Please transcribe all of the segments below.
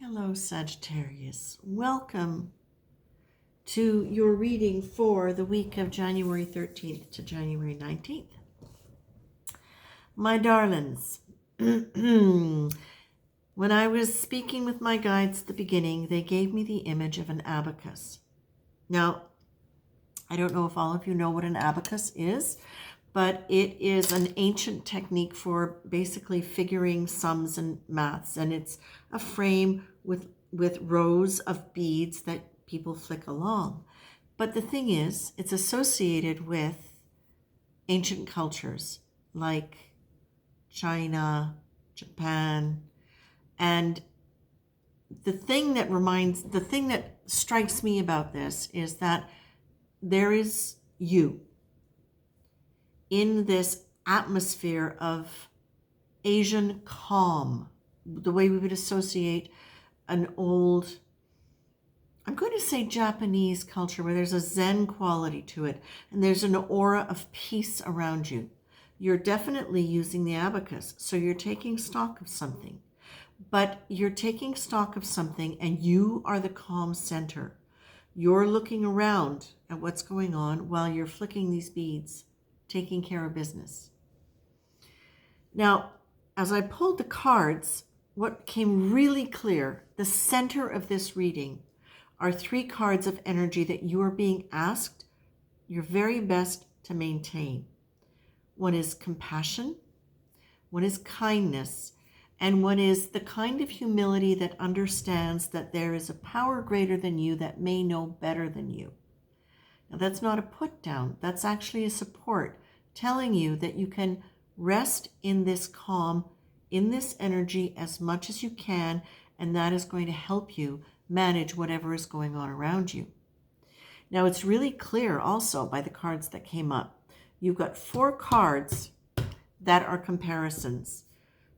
Hello, Sagittarius. Welcome to your reading for the week of January 13th to January 19th. My darlings, when I was speaking with my guides at the beginning, they gave me the image of an abacus. Now, I don't know if all of you know what an abacus is, but it is an ancient technique for basically figuring sums and maths, and it's a frame with rows of beads that people flick along. But the thing is, it's associated with ancient cultures like China, Japan, and the thing that strikes me about this is that there is you in this atmosphere of Asian calm, the way we would associate an old, I'm going to say Japanese culture, where there's a Zen quality to it, and there's an aura of peace around you. You're definitely using the abacus, so you're taking stock of something. But you're taking stock of something, and you are the calm center. You're looking around at what's going on while you're flicking these beads, taking care of business. Now, as I pulled the cards, what became really clear, the center of this reading are three cards of energy that you are being asked your very best to maintain. One is compassion, one is kindness, and one is the kind of humility that understands that there is a power greater than you that may know better than you. Now, that's not a put down, that's actually a support, telling you that you can rest in this calm, in this energy as much as you can, and that is going to help you manage whatever is going on around you. Now, it's really clear also by the cards that came up. You've got four cards that are comparisons.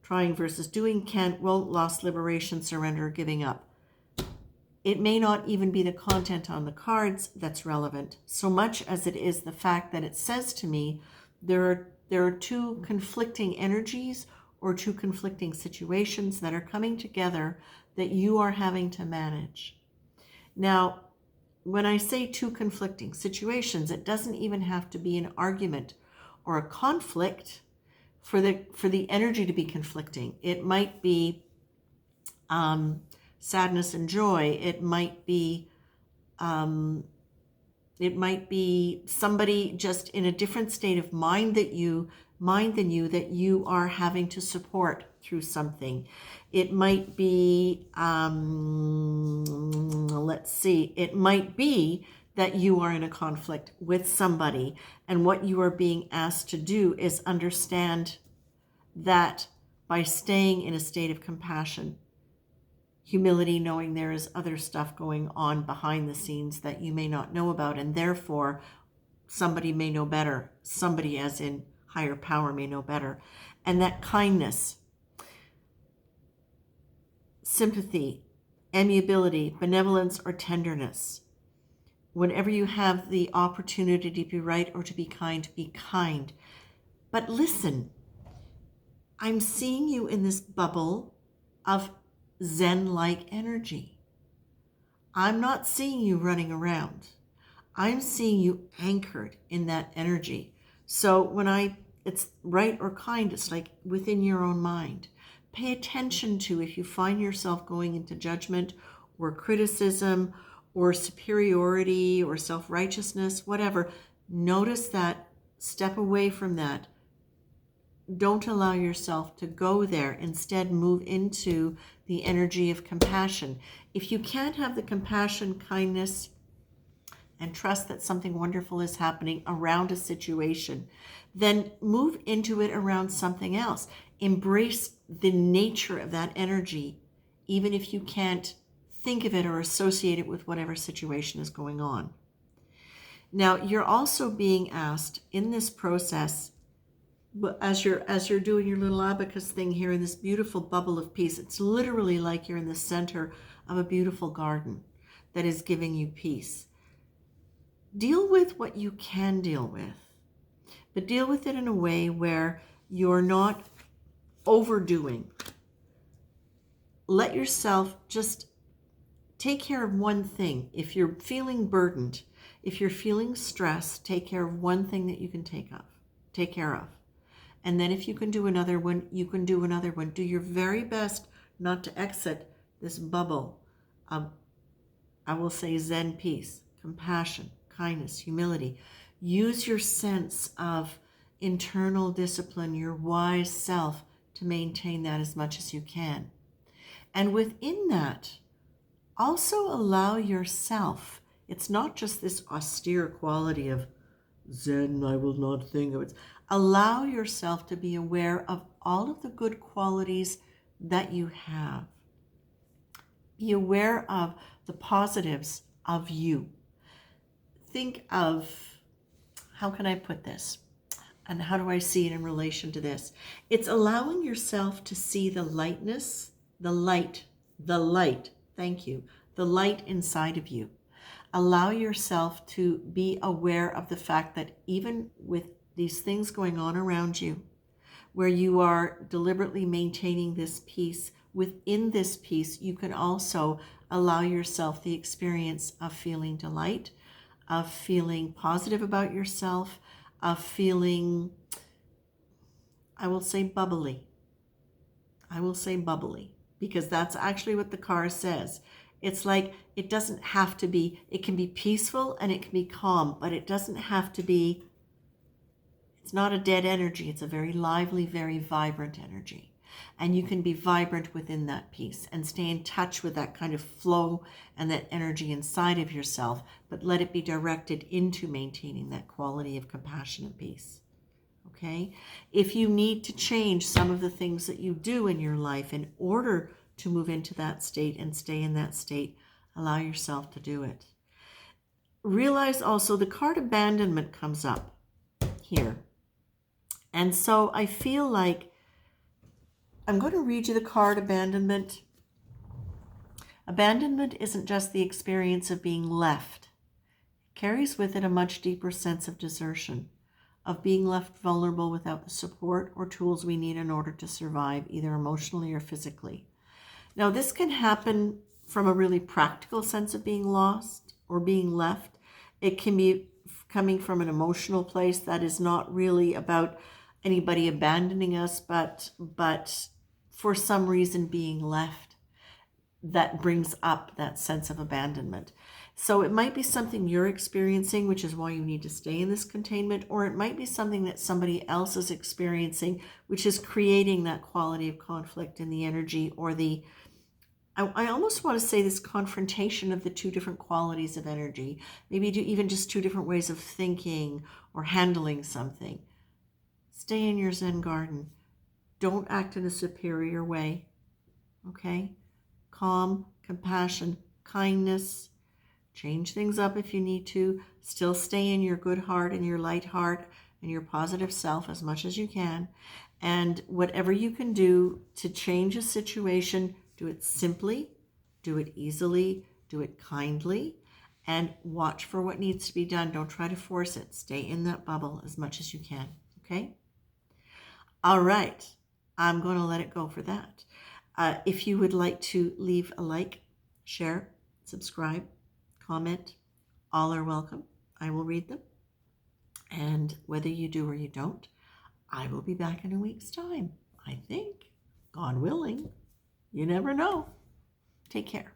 Trying versus doing, can't, won't, loss, liberation, surrender, giving up. It may not even be the content on the cards that's relevant, so much as it is the fact that it says to me there are two conflicting energies or two conflicting situations that are coming together that you are having to manage. Now, when I say two conflicting situations, it doesn't even have to be an argument or a conflict for the energy to be conflicting. It might be sadness and joy. It might be somebody just in a different state of mind than you that you are having to support through something. It might be it might be that you are in a conflict with somebody, and what you are being asked to do is understand that by staying in a state of compassion, humility, knowing there is other stuff going on behind the scenes that you may not know about, and therefore somebody may know better, somebody as in higher power may know better, and that kindness, sympathy, amiability, benevolence, or tenderness. Whenever you have the opportunity to be right or to be kind, be kind. But listen, I'm seeing you in this bubble of Zen-like energy. I'm not seeing you running around. I'm seeing you anchored in that energy. So when it's right or kind, it's like within your own mind. Pay attention to if you find yourself going into judgment or criticism or superiority or self-righteousness, whatever. Notice that, step away from that. Don't allow yourself to go there. Instead, move into the energy of compassion. If you can't have the compassion, kindness, and trust that something wonderful is happening around a situation, then move into it around something else. Embrace the nature of that energy, even if you can't think of it or associate it with whatever situation is going on. Now, you're also being asked in this process, as you're doing your little abacus thing here in this beautiful bubble of peace, it's literally like you're in the center of a beautiful garden that is giving you peace. Deal with what you can deal with, but deal with it in a way where you're not overdoing let yourself just take care of one thing. If you're feeling burdened, if you're feeling stressed, take care of one thing that you can take care of. And then if you can do another one, you can do another one. Do your very best not to exit this bubble of, I will say, Zen peace, compassion, kindness, humility. Use your sense of internal discipline, your wise self, to maintain that as much as you can. And within that, also allow yourself, it's not just this austere quality of Zen, I will not think of it. Allow yourself to be aware of all of the good qualities that you have. Be aware of the positives of you. Think of, how can I put this? And how do I see it in relation to this? It's allowing yourself to see the lightness, the light, thank you, the light inside of you. Allow yourself to be aware of the fact that even with these things going on around you, where you are deliberately maintaining this peace, within this peace, you can also allow yourself the experience of feeling delight, of feeling positive about yourself, of feeling, I will say bubbly. I will say bubbly, because that's actually what the card says. It's like, it doesn't have to be, it can be peaceful and it can be calm, but it doesn't have to be, it's not a dead energy. It's a very lively, very vibrant energy. And you can be vibrant within that peace and stay in touch with that kind of flow and that energy inside of yourself, but let it be directed into maintaining that quality of compassion and peace. Okay? If you need to change some of the things that you do in your life in order to move into that state and stay in that state, allow yourself to do it. Realize also the card abandonment comes up here. And so I feel like I'm going to read you the card abandonment. Abandonment isn't just the experience of being left. It carries with it a much deeper sense of desertion, of being left vulnerable without the support or tools we need in order to survive, either emotionally or physically. Now, this can happen from a really practical sense of being lost or being left. It can be coming from an emotional place that is not really about anybody abandoning us, but for some reason being left. That brings up that sense of abandonment. So it might be something you're experiencing, which is why you need to stay in this containment, or it might be something that somebody else is experiencing, which is creating that quality of conflict in the energy, or the, I almost want to say this confrontation of the two different qualities of energy, maybe even just two different ways of thinking or handling something. Stay in your Zen garden. Don't act in a superior way, okay? Calm, compassion, kindness. Change things up if you need to. Still stay in your good heart and your light heart and your positive self as much as you can. And whatever you can do to change a situation, do it simply, do it easily, do it kindly, and watch for what needs to be done. Don't try to force it. Stay in that bubble as much as you can, okay? All right, I'm going to let it go for that. If you would like to leave a like, share, subscribe, comment, all are welcome. I will read them. And whether you do or you don't, I will be back in a week's time, I think. God willing. You never know. Take care.